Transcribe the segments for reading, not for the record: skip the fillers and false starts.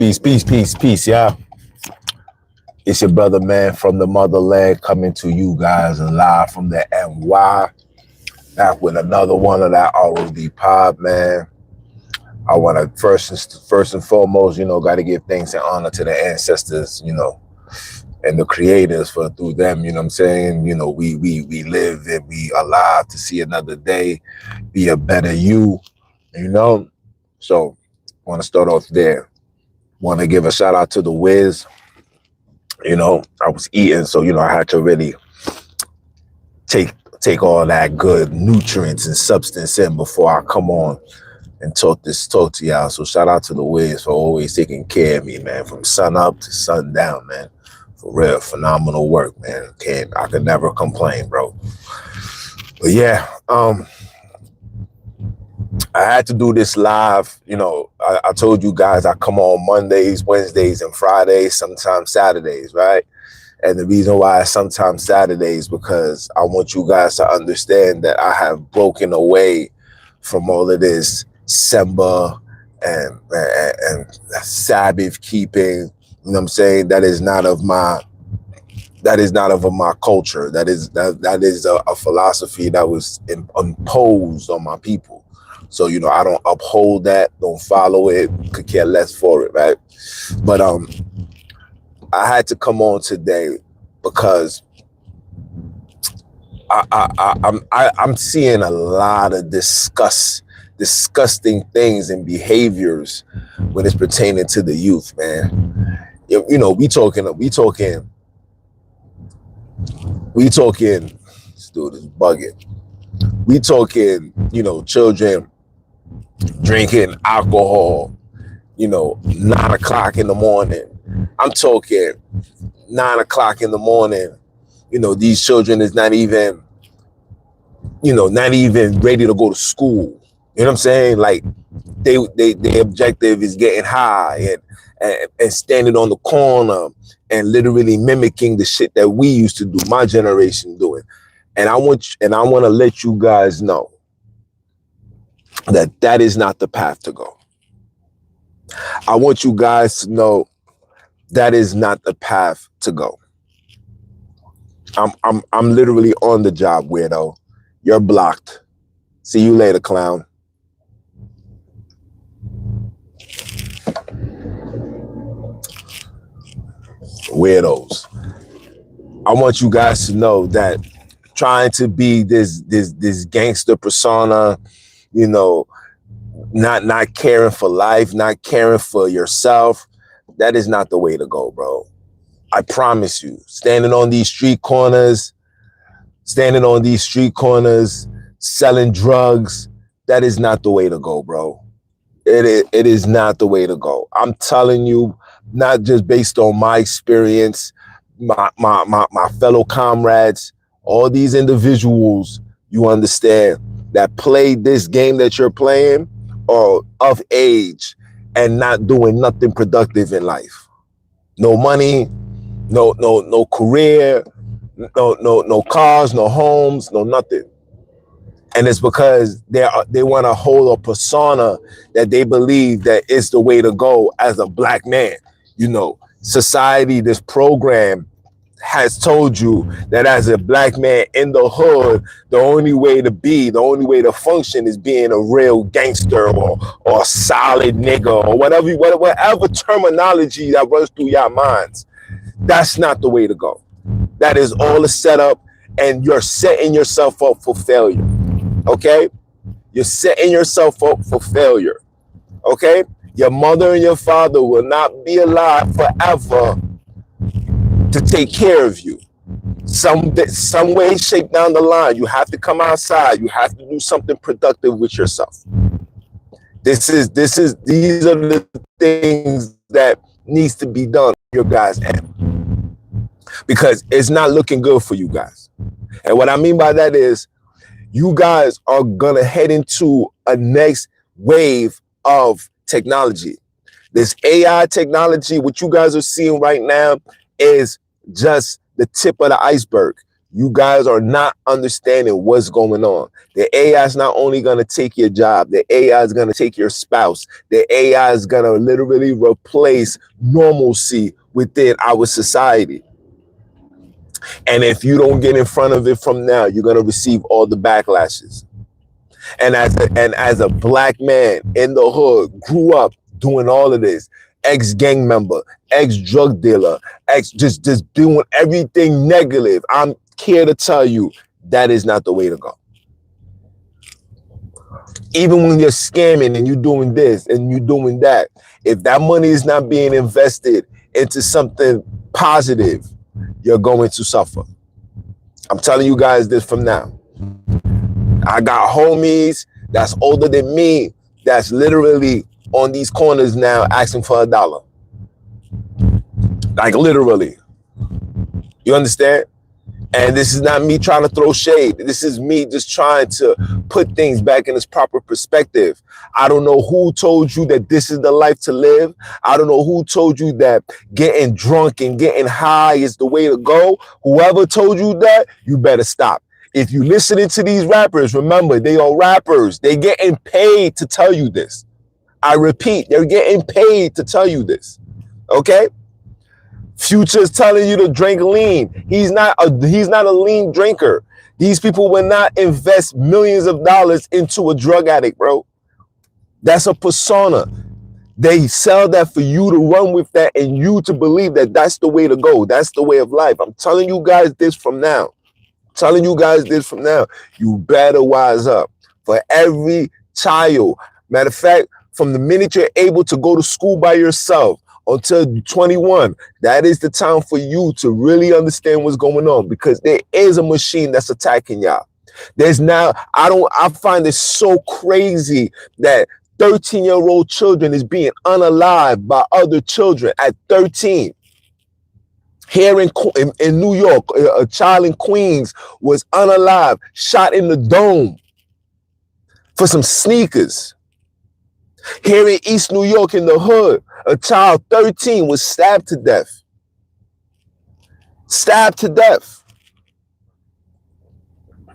Peace, peace, peace, peace, yeah. It's your brother, man, from the motherland, coming to you guys live from the NY. Back with another one of that ROD pod, man. I want to first and foremost, got to give thanks and honor to the ancestors, and the creators for through them, you know what I'm saying? We live and we alive to see another day, be a better you, So I want to start off there. Want to give a shout out to the Wiz. I was eating, so I had to really take all that good nutrients and substance in before I come on and talk to y'all. So shout out to the Wiz for always taking care of me, man, from sun up to sun down, man. For real, phenomenal work, man. I could never complain, bro. But yeah, I had to do this live. I told you guys I come on Mondays, Wednesdays, and Fridays, sometimes Saturdays, right? And the reason why sometimes Saturdays, because I want you guys to understand that I have broken away from all of this Semba and Sabbath keeping. You know what I'm saying? That is not of my culture. That is a philosophy that was imposed on my people. So, I don't uphold that, don't follow it, could care less for it, right? But I had to come on today because I'm seeing a lot of disgusting things and behaviors when it's pertaining to the youth, man. We talking, this dude is bugging. We talking, children drinking alcohol, 9 o'clock in the morning. I'm talking 9 o'clock in the morning. These children is not even ready to go to school. You know what I'm saying? Like their objective is getting high and standing on the corner and literally mimicking the shit that we used to do, my generation doing. And I want to let you guys know that is not the path to go. I want you guys to know that is not the path to go. I'm literally on the job, weirdo. You're blocked. See you later, clown. Weirdos. I want you guys to know that trying to be this gangster persona, not caring for life, not caring for yourself, that is not the way to go, bro. I promise you. Standing on these street corners, selling drugs, that is not the way to go, bro. It is not the way to go. I'm telling you, not just based on my experience, my fellow comrades, all these individuals, you understand, that played this game that you're playing are of age and not doing nothing productive in life. No money, no career, no cars, no homes, no nothing. And it's because they want to hold a persona that they believe that is the way to go as a black man. Society, this program has told you that as a black man in the hood, the only way to function is being a real gangster or a solid nigga or whatever terminology that runs through your minds. That's not the way to go. That is all a setup, and you're setting yourself up for failure. Okay? You're setting yourself up for failure. Okay? Your mother and your father will not be alive forever to take care of you. Some way, shape down the line, you have to come outside. You have to do something productive with yourself. These are the things that needs to be done on your guys' end, because it's not looking good for you guys. And what I mean by that is, you guys are gonna head into a next wave of technology. This AI technology, what you guys are seeing right now, is just the tip of the iceberg. You guys are not understanding what's going on. The AI is not only going to take your job, the AI is going to take your spouse. The AI is going to literally replace normalcy within our society. And if you don't get in front of it from now, you're going to receive all the backlashes. And as a black man in the hood, grew up doing all of this, ex-gang member, ex-drug dealer, just doing everything negative. I'm here to tell you that is not the way to go. Even when you're scamming and you're doing this and you're doing that, if that money is not being invested into something positive, you're going to suffer. I'm telling you guys this from now. I got homies that's older than me that's literally on these corners now asking for $1. Like literally. You understand? And this is not me trying to throw shade. This is me just trying to put things back in its proper perspective. I don't know who told you that this is the life to live. I don't know who told you that getting drunk and getting high is the way to go. Whoever told you that, you better stop. If you're listening to these rappers, remember, they are rappers. They're getting paid to tell you this. I repeat, they're getting paid to tell you this. Okay? Future's telling you to drink lean. He's not a lean drinker. These people will not invest millions of dollars into a drug addict, bro. That's a persona. They sell that for you to run with that and you to believe that that's the way to go. That's the way of life. I'm telling you guys this from now. Telling you guys this from now. You better wise up. For every child, matter of fact, from the minute you're able to go to school by yourself until 21, that is the time for you to really understand what's going on, because there is a machine that's attacking y'all. There's now, I find it so crazy that 13-year-old children is being unalived by other children at 13. Here in New York, a child in Queens was unalived, shot in the dome for some sneakers. Here in East New York in the hood, a child 13 was stabbed to death. Stabbed to death.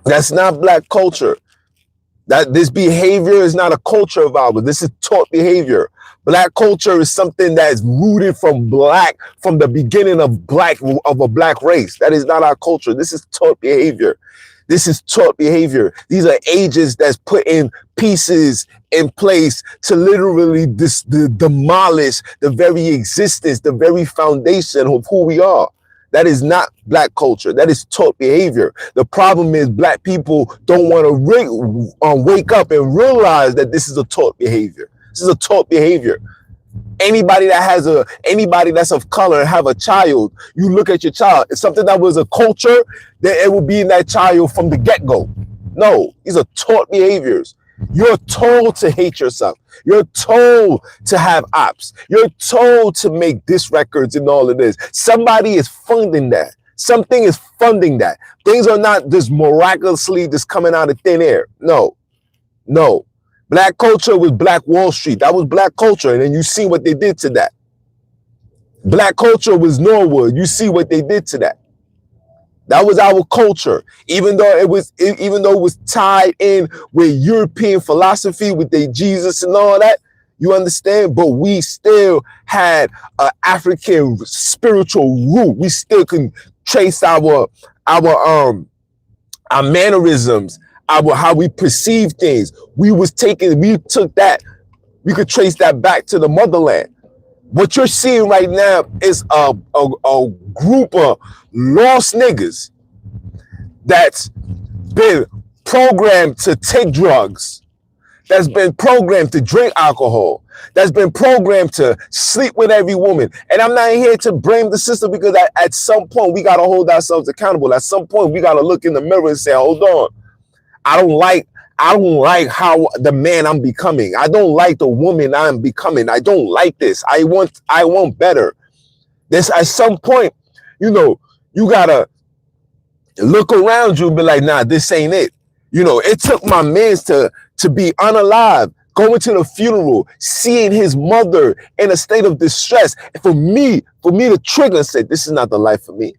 That's not black culture. That this behavior is not a culture of ours. This is taught behavior. Black culture is something that is rooted from the beginning of a black race. That is not our culture. This is taught behavior. This is taught behavior. These are ages that's put in pieces in place to literally demolish the very existence, the very foundation of who we are. That is not black culture. That is taught behavior. The problem is black people don't want to wake up and realize that this is a taught behavior. This is a taught behavior. Anybody that's of color and have a child, you look at your child. It's something that was a culture, that it will be in that child from the get-go. No, these are taught behaviors. You're told to hate yourself. You're told to have ops. You're told to make diss records and all of this. Somebody is funding that. Something is funding that. Things are not just miraculously just coming out of thin air. No, no. Black culture was Black Wall Street. That was black culture. And then you see what they did to that. Black culture was Norwood. You see what they did to that. That was our culture. Even though it was tied in with European philosophy, with their Jesus and all that, you understand? But we still had an African spiritual root. We still can trace our mannerisms, how we perceive things. We took that, we could trace that back to the motherland. What you're seeing right now is a group of lost niggas that's been programmed to take drugs, that's been programmed to drink alcohol, that's been programmed to sleep with every woman. And I'm not here to blame the system, because at some point we got to hold ourselves accountable. At some point we got to look in the mirror and say, hold on, I don't like how the man I'm becoming. I don't like the woman I'm becoming. I don't like this. I want better. This, at some point, you gotta look around you and be like, nah, this ain't it. It took my mans to be unalive, going to the funeral, seeing his mother in a state of distress. For me to trigger and say, this is not the life for me.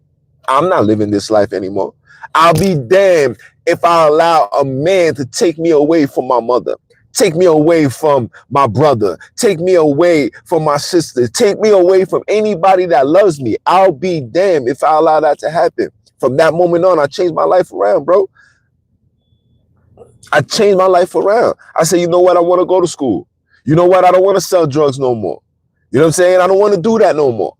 I'm not living this life anymore. I'll be damned if I allow a man to take me away from my mother, take me away from my brother, take me away from my sister, take me away from anybody that loves me. I'll be damned if I allow that to happen. From that moment on, I changed my life around, bro. I changed my life around. I said, you know what? I want to go to school. You know what? I don't want to sell drugs no more. You know what I'm saying? I don't want to do that no more.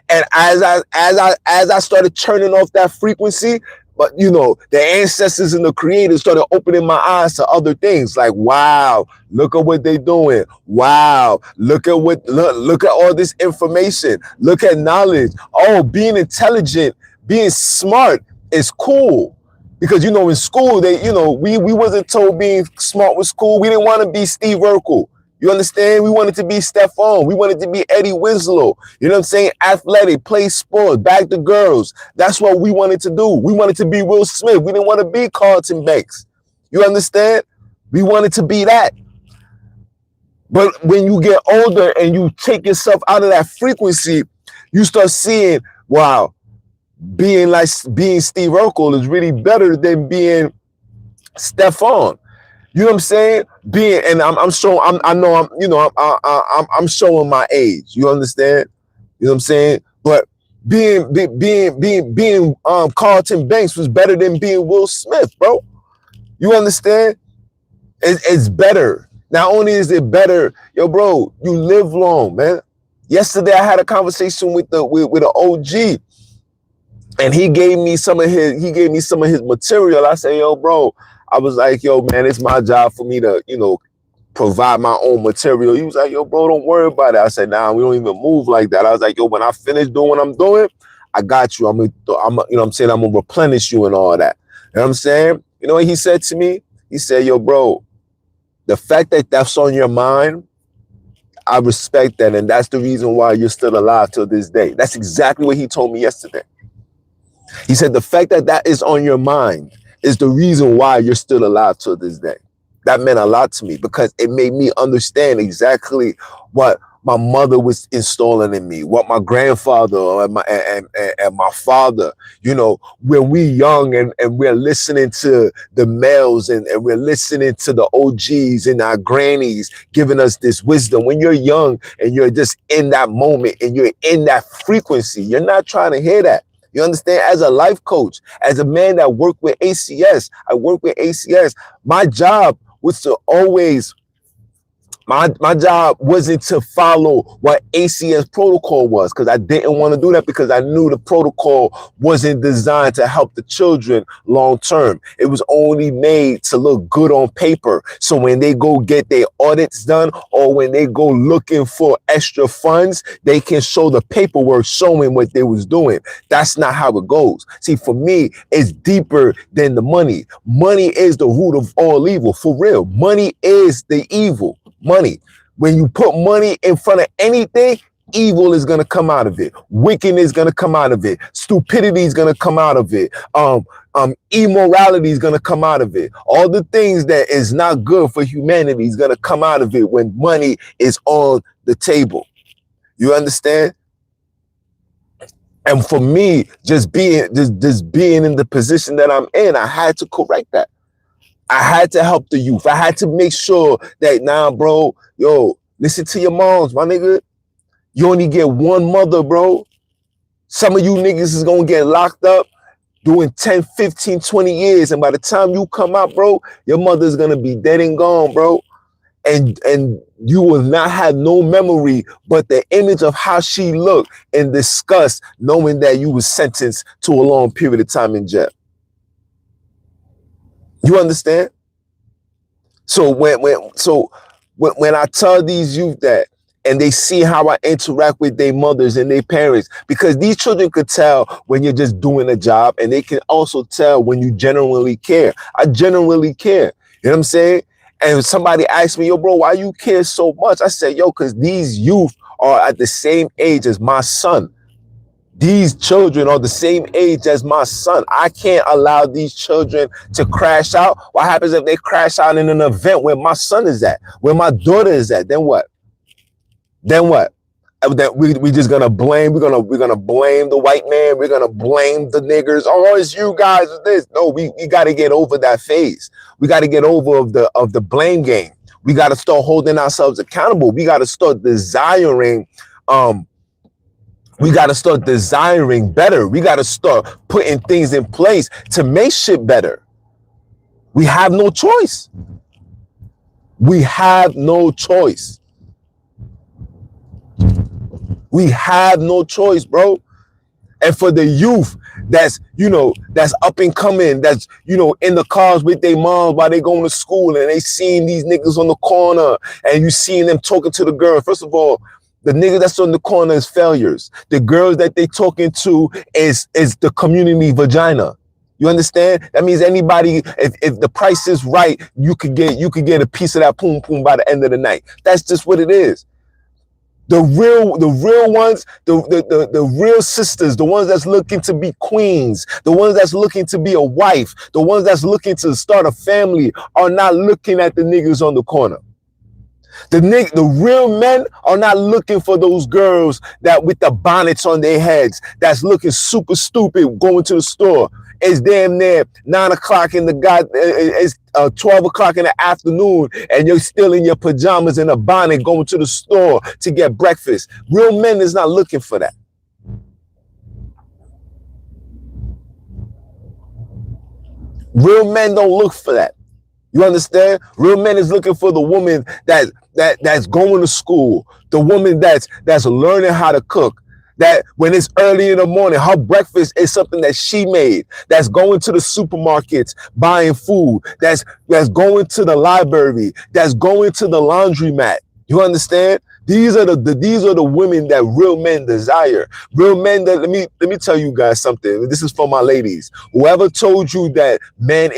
And as I started turning off that frequency, but you know, the ancestors and the creators started opening my eyes to other things. Like, wow, look at what they're doing. Wow, look at all this information. Look at knowledge. Oh, being intelligent, being smart is cool. Because you know, in school, we wasn't told being smart was cool. We didn't want to be Steve Urkel. You understand? We wanted to be Stephon. We wanted to be Eddie Winslow. You know what I'm saying? Athletic, play sports, bag the girls. That's what we wanted to do. We wanted to be Will Smith. We didn't want to be Carlton Banks. You understand? We wanted to be that. But when you get older and you take yourself out of that frequency, you start seeing, wow, being Steve Urkel is really better than being Stephon. You know what I'm saying? And I'm showing, I'm showing my age. You understand? You know what I'm saying? But being Carlton Banks was better than being Will Smith, bro. You understand? It's better. Not only is it better, yo, bro, you live long, man. Yesterday I had a conversation with an OG, and he gave me some of his material. I said, yo, bro. I was like, yo, man, it's my job for me to, provide my own material. He was like, yo, bro, don't worry about it. I said, nah, we don't even move like that. I was like, yo, when I finish doing what I'm doing, I got you. I'm gonna replenish you and all that. You know what I'm saying? You know what he said to me? He said, yo, bro, the fact that that's on your mind, I respect that. And that's the reason why you're still alive till this day. That's exactly what he told me yesterday. He said, the fact that that is on your mind is the reason why you're still alive to this day. That meant a lot to me because it made me understand exactly what my mother was installing in me, what my grandfather and my father, when we young and we're listening to the males and we're listening to the OGs and our grannies giving us this wisdom. When you're young and you're just in that moment and you're in that frequency, you're not trying to hear that. You understand? As a life coach, as a man that worked with ACS, I work with ACS. My job was to always, my job wasn't to follow what ACS protocol was, because I didn't want to do that, because I knew the protocol wasn't designed to help the children long term. It was only made to look good on paper. So when they go get their audits done, or when they go looking for extra funds, they can show the paperwork showing what they was doing. That's not how it goes. See, for me, it's deeper than the money. Money is the root of all evil. For real, money is the evil. Money. When you put money in front of anything, evil is going to come out of it. Wickedness is going to come out of it. Stupidity is going to come out of it. Immorality is going to come out of it. All the things that is not good for humanity is going to come out of it when money is on the table. You understand? And for me, just being in the position that I'm in, I had to correct that. I had to help the youth. I had to make sure that, nah, bro, yo, listen to your moms, my nigga. You only get one mother, bro. Some of you niggas is going to get locked up doing 10, 15, 20 years. And by the time you come out, bro, your mother's going to be dead and gone, bro. And you will not have no memory but the image of how she looked and disgust, knowing that you was sentenced to a long period of time in jail. You understand? So when I tell these youth that, and they see how I interact with their mothers and their parents, because these children could tell when you're just doing a job, and they can also tell when you genuinely care. I genuinely care. You know what I'm saying? And somebody asked me, yo, bro, why you care so much? I said, yo, because these youth are at the same age as my son. These children are the same age as my son. I can't allow these children to crash out. What happens if they crash out in an event where my son is at, where my daughter is at? Then what? Then what? that we just gonna blame. We're gonna blame the white man. We're gonna blame the niggers. Oh, it's you guys. It's this. No, we got to get over that phase. We got to get over of the blame game. We got to start holding ourselves accountable. We got to start desiring. We got to start desiring better. We got to start putting things in place to make shit better. We have no choice. We have no choice. We have no choice, bro. And for the youth that's, that's up and coming, that's, in the cars with their moms while they going to school and they seeing these niggas on the corner and you seeing them talking to the girl. First of all, the nigga that's on the corner is failures. The girls that they talking to is the community vagina. You understand? That means anybody, if the price is right, you could get a piece of that poom poom by the end of the night. That's just what it is. The real ones, the real sisters, the ones that's looking to be queens, the ones that's looking to be a wife, the ones that's looking to start a family are not looking at the niggas on the corner. The real men are not looking for those girls that with the bonnets on their heads, that's looking super stupid going to the store. It's damn near 9 o'clock in the it's 12 o'clock in the afternoon and you're still in your pajamas and a bonnet going to the store to get breakfast. Real men is not looking for that. Real men don't look for that. You understand? Real men is looking for the woman that's going to school, the woman that's learning how to cook, that when it's early in the morning, her breakfast is something that she made, that's going to the supermarkets, buying food, that's going to the library, that's going to the laundromat. You understand? These are the women that real men desire. Real men that let me tell you guys something. This is for my ladies. Whoever told you that men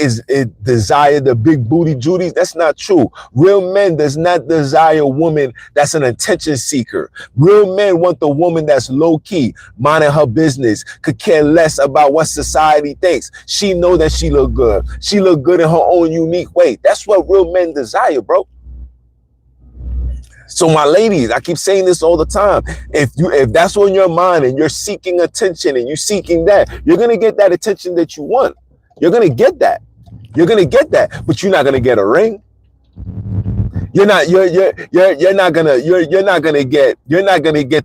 desire the big booty Judies, that's not true. Real men does not desire a woman that's an attention seeker. Real men want the woman that's low key, minding her business, could care less about what society thinks. She know that she look good. She look good in her own unique way. That's what real men desire, bro. So my ladies, I keep saying this all the time. If that's on your mind and you're seeking attention and you're seeking that, you're gonna get that attention that you want. You're gonna get that. You're gonna get that, but you're not gonna get a ring. You're not gonna get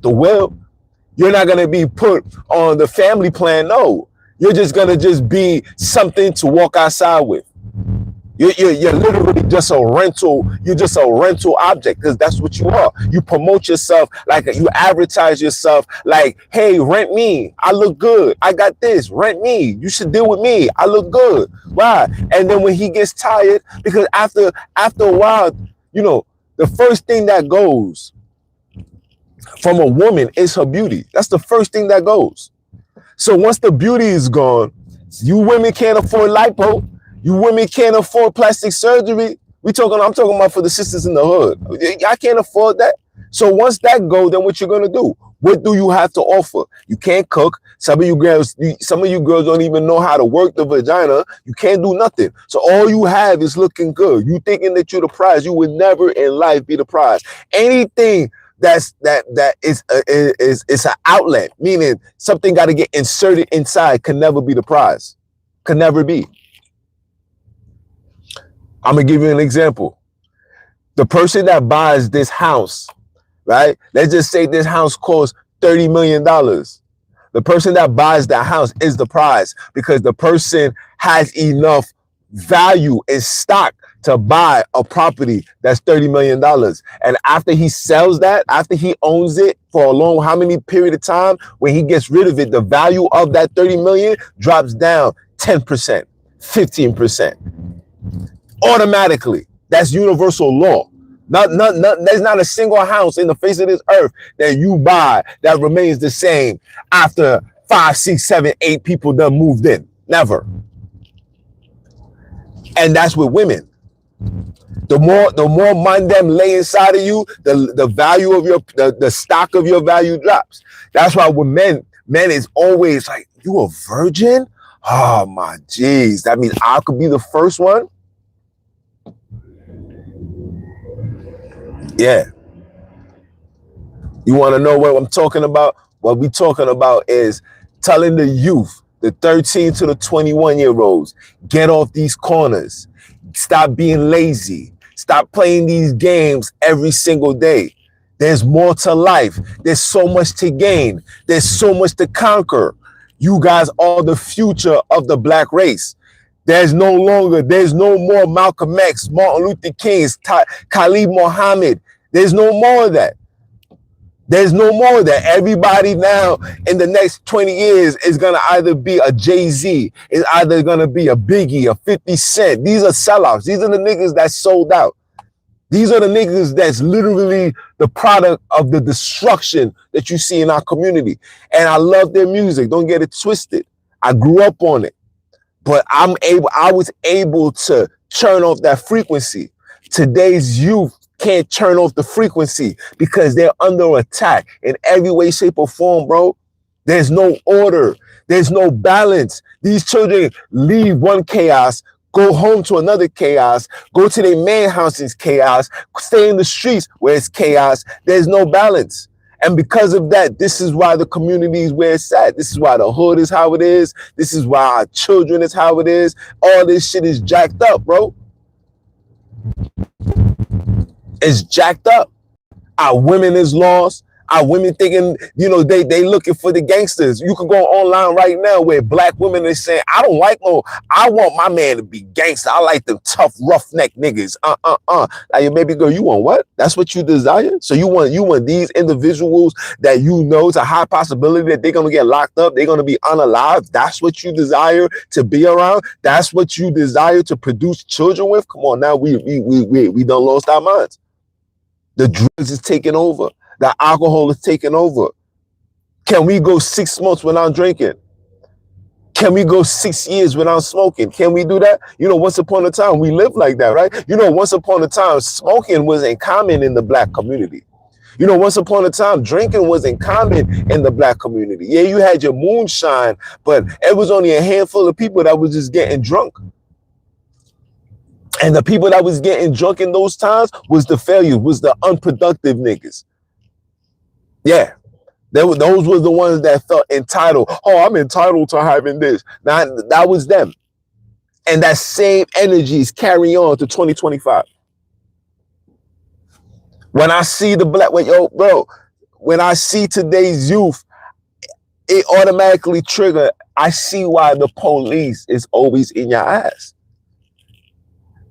the will. You're not gonna be put on the family plan. No, you're just gonna be something to walk outside with. You're literally just a rental. You're just a rental object, because that's what you are. You promote yourself like you advertise yourself like, hey, rent me. I look good. I got this. Rent me. You should deal with me. I look good. Why? And then when he gets tired, because after a while, the first thing that goes from a woman is her beauty. That's the first thing that goes. So once the beauty is gone, you women can't afford lipo. You women can't afford plastic surgery. I'm talking about for the sisters in the hood. I can't afford that. So once that goes, then what you're gonna do? What do you have to offer? You can't cook. Some of you girls don't even know how to work the vagina. You can't do nothing. So all you have is looking good. You thinking that you're the prize. You would never in life be the prize. Anything that is an outlet, meaning something got to get inserted inside, can never be the prize. Can never be. I'm gonna give you an example. The person that buys this house, right? Let's just say this house costs $30 million. The person that buys that house is the prize, because the person has enough value in stock to buy a property that's $30 million. And after he sells that, after he owns it for a long, how many period of time, when he gets rid of it, the value of that 30 million drops down 10%, 15%. Automatically. That's universal law. There's not a single house in the face of this earth that you buy that remains the same after 5, 6, 7, 8 people done moved in. Never. And that's with women. The more money them lay inside of you, the value of the stock of your value drops. That's why with men is always like, you a virgin? Oh my geez. That means I could be the first one. Yeah. You want to know what I'm talking about? What we talking about is telling the youth, the 13 to the 21-year-olds, get off these corners. Stop being lazy. Stop playing these games every single day. There's more to life. There's so much to gain. There's so much to conquer. You guys are the future of the black race. There's no more Malcolm X, Martin Luther Kings, Khalid Muhammad. There's no more of that. There's no more of that. Everybody now in the next 20 years is going to either be a Jay-Z, is either going to be a Biggie, a 50 Cent. These are sellouts. These are the niggas that sold out. These are the niggas that's literally the product of the destruction that you see in our community. And I love their music. Don't get it twisted. I grew up on it. But I was able to turn off that frequency. Today's youth can't turn off the frequency because they're under attack in every way, shape, or form, bro. There's no order. There's no balance. These children leave one chaos, go home to another chaos, go to their man house in chaos, stay in the streets where it's chaos. There's no balance. And because of that, this is why the community is where it's at. This is why the hood is how it is. This is why our children is how it is. All this shit is jacked up, bro. It's jacked up. Our women is lost. Our women thinking, you know, they looking for the gangsters. You can go online right now where black women are saying, I want my man to be gangster. I like them tough, roughneck niggas. Like your baby girl, you want what? That's what you desire? So you want these individuals that you know it's a high possibility that they're gonna get locked up, they're gonna be unalive. That's what you desire to be around. That's what you desire to produce children with. Come on, now we done lost our minds. The drugs is taking over. The alcohol is taking over. Can we go 6 months without drinking? Can we go 6 years without smoking? Can we do that? You know, once upon a time, we lived like that, right? You know, once upon a time, smoking wasn't common in the black community. You know, once upon a time, drinking wasn't common in the black community. Yeah, you had your moonshine, but it was only a handful of people that was just getting drunk. And the people that was getting drunk in those times was the failures, was the unproductive niggas. Yeah, those were the ones that felt entitled. Oh, I'm entitled to having this. Now, that was them. And that same energy is carrying on to 2025. When I see the black, when I see today's youth, it automatically trigger. I see why the police is always in your ass.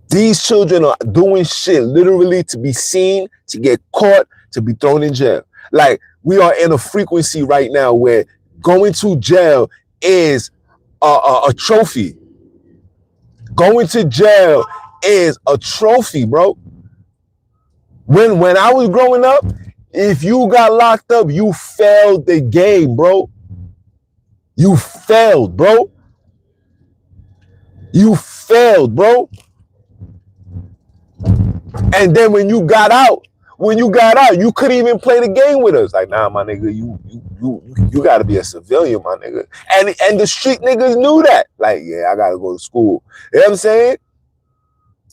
These children are doing shit literally to be seen, to get caught, to be thrown in jail. Like, we are in a frequency right now where going to jail is a trophy. Going to jail is a trophy, bro. When I was growing up, if you got locked up, you failed the game, bro. You failed, bro. You failed, bro. And then when you got out, you couldn't even play the game with us. Like, nah, my nigga, you gotta be a civilian, my nigga. And the street niggas knew that. Like, yeah, I gotta go to school. You know what I'm saying?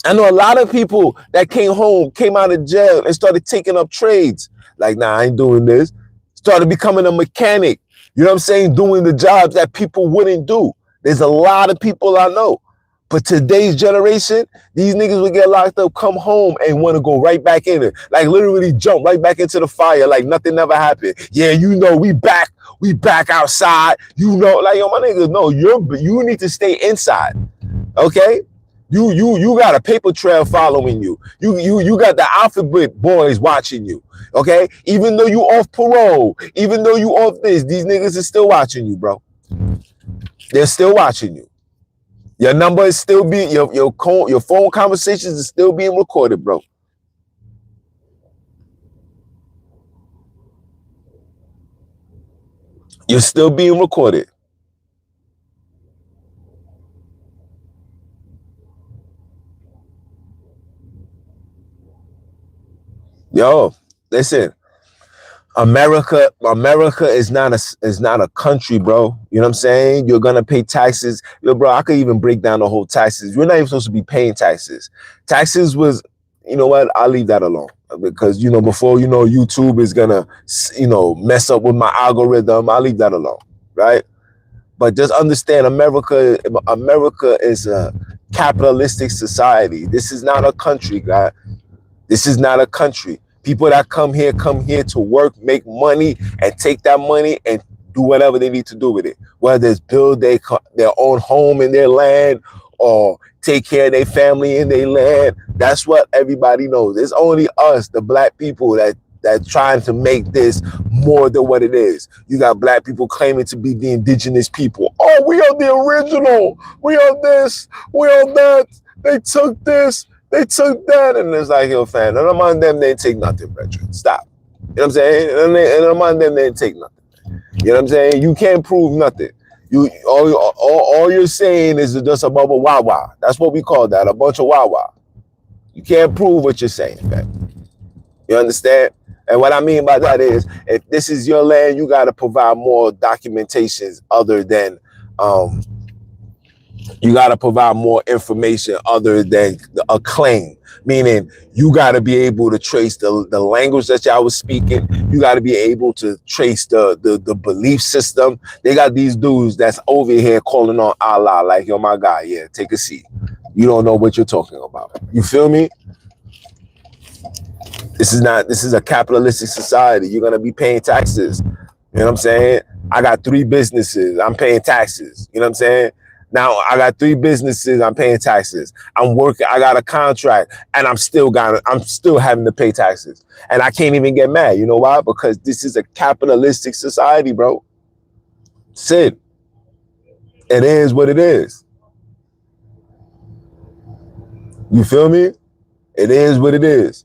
I know a lot of people that came home, came out of jail and started taking up trades. Like, nah, I ain't doing this. Started becoming a mechanic. You know what I'm saying? Doing the jobs that people wouldn't do. There's a lot of people I know. But today's generation, these niggas would get locked up, come home, and want to go right back in it. Like, literally jump right back into the fire like nothing never happened. Yeah, you know, we back outside. You know, like, yo, my niggas, no, you need to stay inside. Okay? You got a paper trail following you. You got the alphabet boys watching you. Okay? Even though you off parole, even though you off this, these niggas are still watching you, bro. They're still watching you. Your number is still being, your phone conversations is still being recorded, bro. You're still being recorded. Yo, listen. America is not a country, bro. You know what I'm saying? You're gonna pay taxes. Yo, bro, I could even break down the whole taxes. You're not even supposed to be paying taxes. Taxes was you know what? I'll leave that alone because, before, YouTube is gonna, mess up with my algorithm. I'll leave that alone, right? But just understand, America is a capitalistic society. This is not a country, guy. This is not a country. People that come here to work, make money, and take that money and do whatever they need to do with it. Whether it's build their own home in their land or take care of their family in their land. That's what everybody knows. It's only us, the black people, that trying to make this more than what it is. You got black people claiming to be the indigenous people. Oh, we are the original. We are this. We are that. They took this. They took that. And it's like, yo, fam, none among them, they take nothing, brethren. Stop. You know what I'm saying? And among them, they take nothing. You know what I'm saying? You can't prove nothing. All you're saying is just a bubble wah-wah. That's what we call that, a bunch of wah-wah. You can't prove what you're saying, man. You understand? And what I mean by that is, if this is your land, you got to provide more documentations other than, you got to provide more information other than a claim. Meaning, you got to be able to trace the language that y'all was speaking. You got to be able to trace the belief system. They got these dudes that's over here calling on Allah, like, yo, my guy, yeah, take a seat. You don't know what you're talking about. You feel me? This is a capitalistic society. You're going to be paying taxes. You know what I'm saying? I got 3 businesses. I'm paying taxes. You know what I'm saying? Now I got 3 businesses. I'm paying taxes. I'm working. I got a contract and I'm still having to pay taxes. And I can't even get mad. You know why? Because this is a capitalistic society, bro. Sid. It is what it is. You feel me? It is what it is.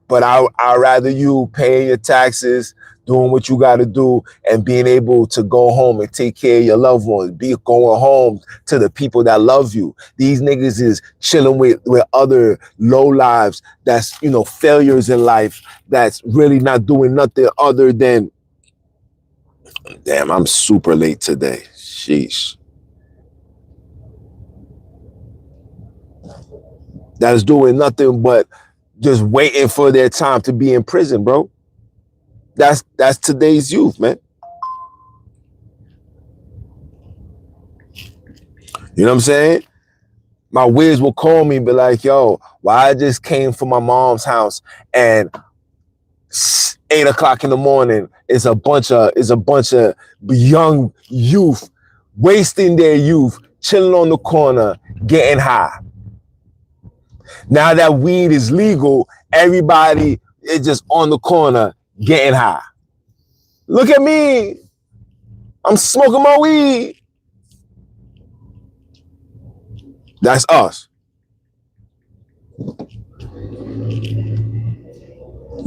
But I'd rather you paying your taxes, doing what you got to do, and being able to go home and take care of your loved ones, going home to the people that love you. These niggas is chilling with other low lives that's, failures in life, that's really not doing nothing other than, damn, I'm super late today. Sheesh. That's doing nothing but just waiting for their time to be in prison, bro. That's today's youth, man. You know what I'm saying? My whiz will call me and be like, yo, why I just came from my mom's house and 8 o'clock in the morning is a bunch of young youth wasting their youth, chilling on the corner, getting high. Now that weed is legal, everybody is just on the corner getting high. Look at me. I'm smoking my weed. That's us.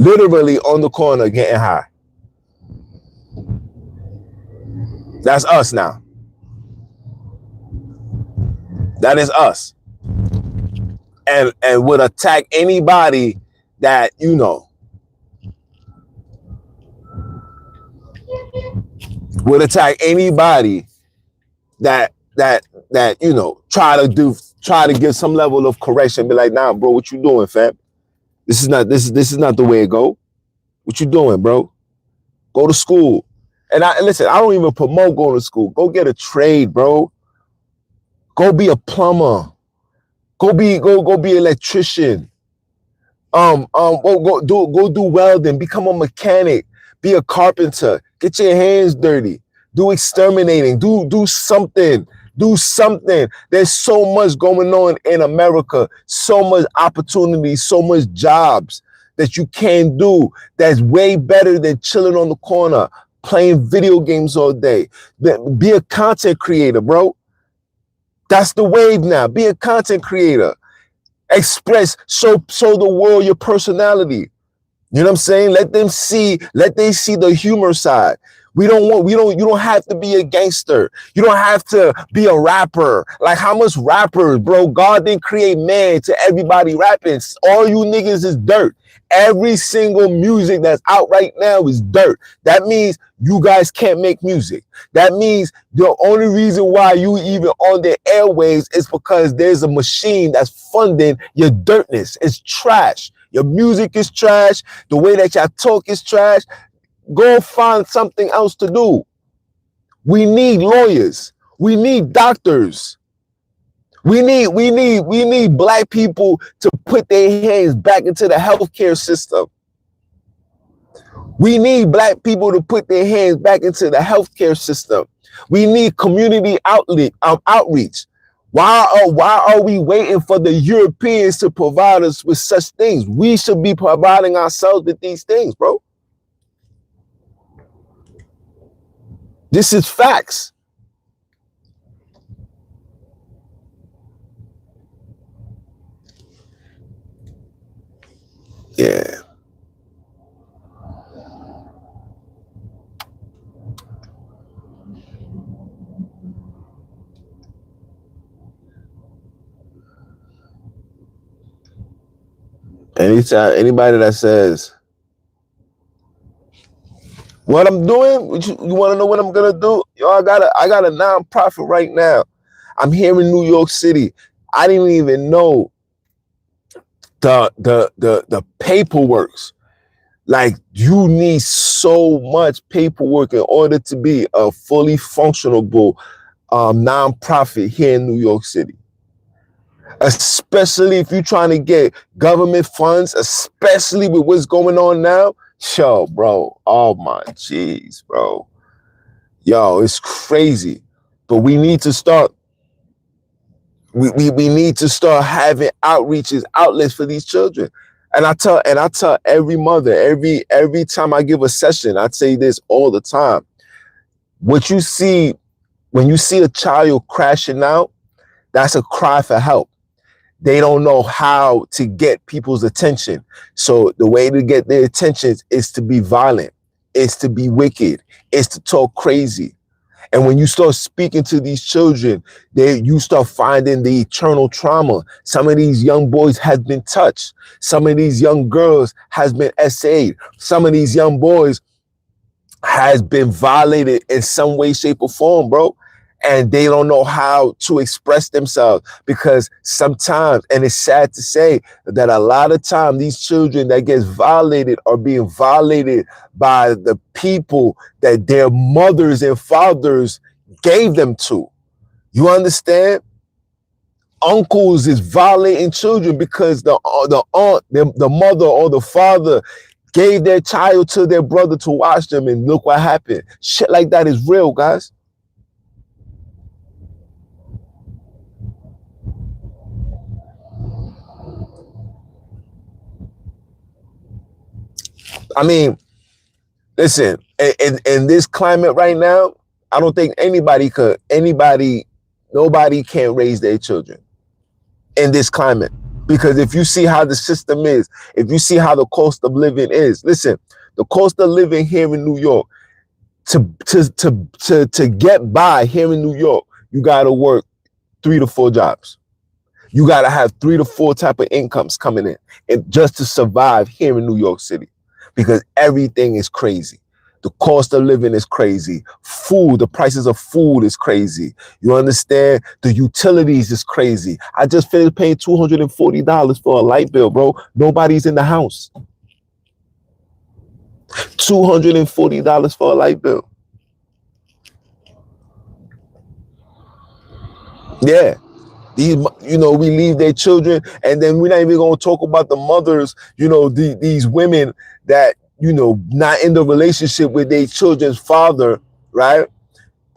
Literally on the corner getting high. That's us now. That is us. And would attack anybody that, would attack anybody that try to give some level of correction. Be like, nah, bro, what you doing, fam? This is not the way it go. What you doing, bro? Go to school. And listen, I don't even promote going to school. Go get a trade, bro. Go be a plumber. Go be an electrician. Go do welding. Become a mechanic. Be a carpenter. Get your hands dirty. Do exterminating. Do something. Do something. There's so much going on in America. So much opportunity. So much jobs that you can do. That's way better than chilling on the corner, playing video games all day. Be a content creator, bro. That's the wave now. Be a content creator. Express, show the world your personality. You know what I'm saying? Let they see the humor side. You don't have to be a gangster. You don't have to be a rapper. Like, how much rappers, bro? God didn't create man to everybody rapping. All you niggas is dirt. Every single music that's out right now is dirt. That means You guys can't make music. That means the only reason why you even on the airwaves is because there's a machine that's funding your dirtness. It's trash. Your music is trash. The way that y'all talk is trash. Go find something else to do. We need lawyers. We need doctors. We need black people to put their hands back into the healthcare system. We need black people to put their hands back into the healthcare system. We need community outreach. Why are we waiting for the Europeans to provide us with such things? We should be providing ourselves with these things, bro. This is facts. Yeah. Anytime, anybody that says, what I'm doing, you want to know what I'm going to do? Yo, I got a nonprofit right now. I'm here in New York City. I didn't even know the paperwork. Like, you need so much paperwork in order to be a fully functionable nonprofit here in New York City. Especially if you're trying to get government funds, especially with what's going on now. Yo, bro. Oh my jeez, bro. Yo, it's crazy. But we need to start. We need to start having outreaches, outlets for these children. And I tell every mother, every time I give a session, I say this all the time. What you see when you see a child crashing out, that's a cry for help. They don't know how to get people's attention. So the way to get their attention is to be violent, is to be wicked, is to talk crazy. And when you start speaking to these children, you start finding the eternal trauma. Some of these young boys has been touched. Some of these young girls has been SA'd. Some of these young boys has been violated in some way, shape, or form, bro. And they don't know how to express themselves, because sometimes, and it's sad to say, that a lot of time these children that get violated are being violated by the people that their mothers and fathers gave them to. You understand? Uncles is violating children because the aunt, the mother or the father gave their child to their brother to watch them, and look what happened. Shit like that is real, guys. I mean, listen, in this climate right now, I don't think nobody can raise their children in this climate. Because if you see how the system is, if you see how the cost of living is, listen, the cost of living here in New York, to get by here in New York, you got to work 3 to 4 jobs. You got to have 3 to 4 type of incomes coming in, and just to survive here in New York City, because everything is crazy. The cost of living is crazy. Food, the prices of food is crazy. You understand? The utilities is crazy. I just finished paying $240 for a light bill, bro. Nobody's in the house. $240 for a light bill. Yeah. These, we leave their children, and then we're not even going to talk about the mothers, these women that, not in the relationship with their children's father, right?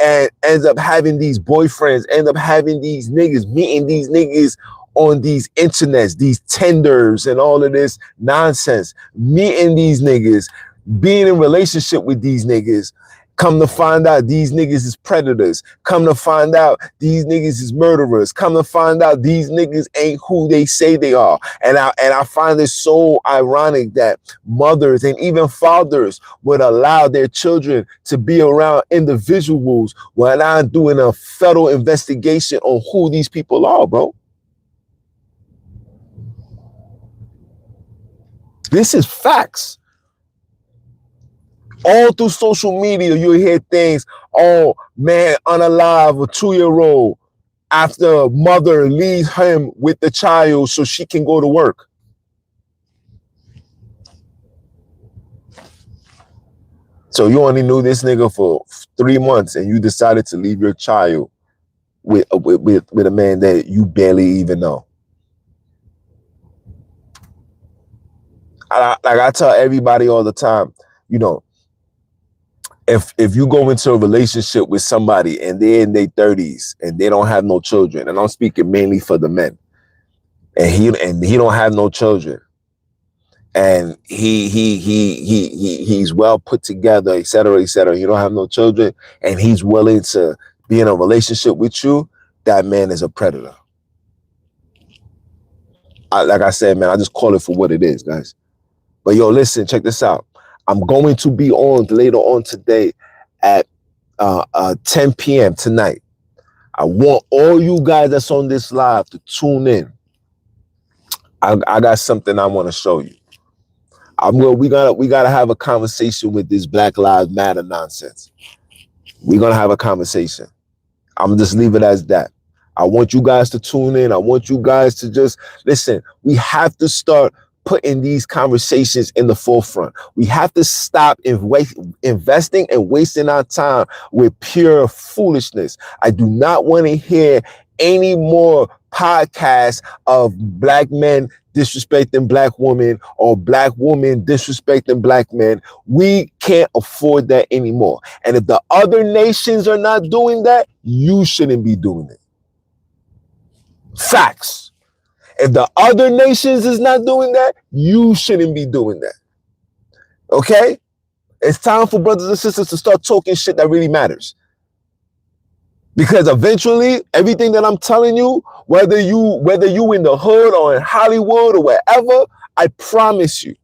And ends up having these boyfriends, end up having these niggas, meeting these niggas on these internets, these Tinders and all of this nonsense, meeting these niggas, being in relationship with these niggas. Come to find out these niggas is predators. Come to find out these niggas is murderers. Come to find out these niggas ain't who they say they are. And I find it so ironic that mothers and even fathers would allow their children to be around individuals when I'm doing a federal investigation on who these people are, bro. This is facts. All through social media, you hear things, oh man, unalive a 2-year-old after mother leaves him with the child so she can go to work. So you only knew this nigga for 3 months and you decided to leave your child with a man that you barely even know. Like I tell everybody all the time, you know, if you go into a relationship with somebody and they're in their 30s and they don't have no children, and I'm speaking mainly for the men, and he don't have no children, and he's well put together, et cetera, et cetera. He don't have no children, and he's willing to be in a relationship with you. That man is a predator. Like I said, man, I just call it for what it is, guys. But yo, listen, check this out. I'm going to be on later on today at 10 p.m. tonight. I want all you guys that's on this live to tune in. I got something I want to show you. We gotta have a conversation with this Black Lives Matter nonsense. We're gonna have a conversation. I'm gonna just leave it as that. I want you guys to tune in. I want you guys to just listen. We have to start putting these conversations in the forefront. We have to stop investing and wasting our time with pure foolishness. I do not want to hear any more podcasts of black men disrespecting black women or black women disrespecting black men. We can't afford that anymore. And if the other nations are not doing that, you shouldn't be doing it. Facts. If the other nations is not doing that, you shouldn't be doing that. Okay? It's time for brothers and sisters to start talking shit that really matters. Because eventually, everything that I'm telling you, whether you in the hood or in Hollywood or wherever, I promise you,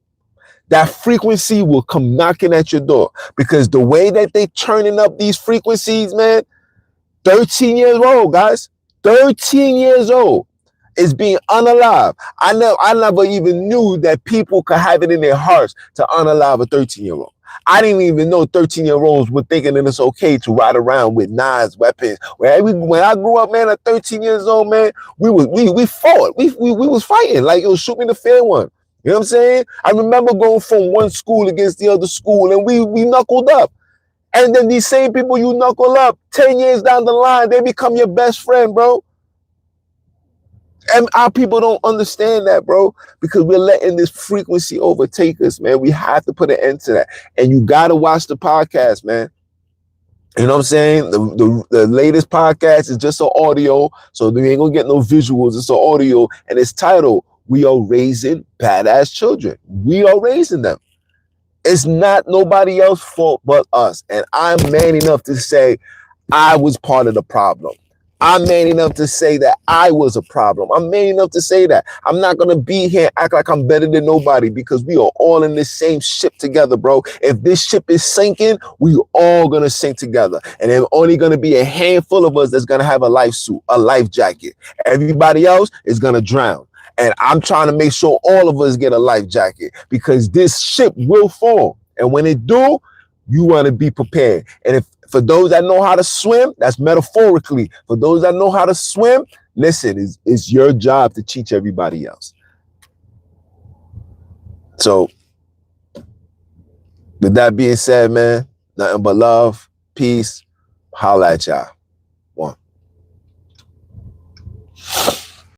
that frequency will come knocking at your door. Because the way that they turning up these frequencies, man, 13 years old, guys, 13 years old. Is being unalive. I never even knew that people could have it in their hearts to unalive a 13-year-old. I didn't even know 13-year-olds were thinking that it's okay to ride around with knives, weapons. When I grew up, man, at 13 years old, man, we fought. We was fighting. Like, it was shoot me the fair one. You know what I'm saying? I remember going from one school against the other school, and we knuckled up. And then these same people you knuckle up, 10 years down the line, they become your best friend, bro. And our people don't understand that, bro, because we're letting this frequency overtake us, man. We have to put an end to that. And you got to watch the podcast, man. You know what I'm saying? The latest podcast is just an audio, so you ain't going to get no visuals. It's an audio, and it's titled, We Are Raising Badass Children. We are raising them. It's not nobody else's fault but us. And I'm man enough to say I was part of the problem. I'm man enough to say that I was a problem. I'm man enough to say that. I'm not going to be here and act like I'm better than nobody because we are all in this same ship together, bro. If this ship is sinking, we all going to sink together. And there's only going to be a handful of us that's going to have a life suit, a life jacket. Everybody else is going to drown. And I'm trying to make sure all of us get a life jacket because this ship will fall. And when it do, you want to be prepared. And if for those that know how to swim, that's metaphorically. For those that know how to swim, listen, it's your job to teach everybody else. So, with that being said, man, nothing but love, peace, holla at y'all. One.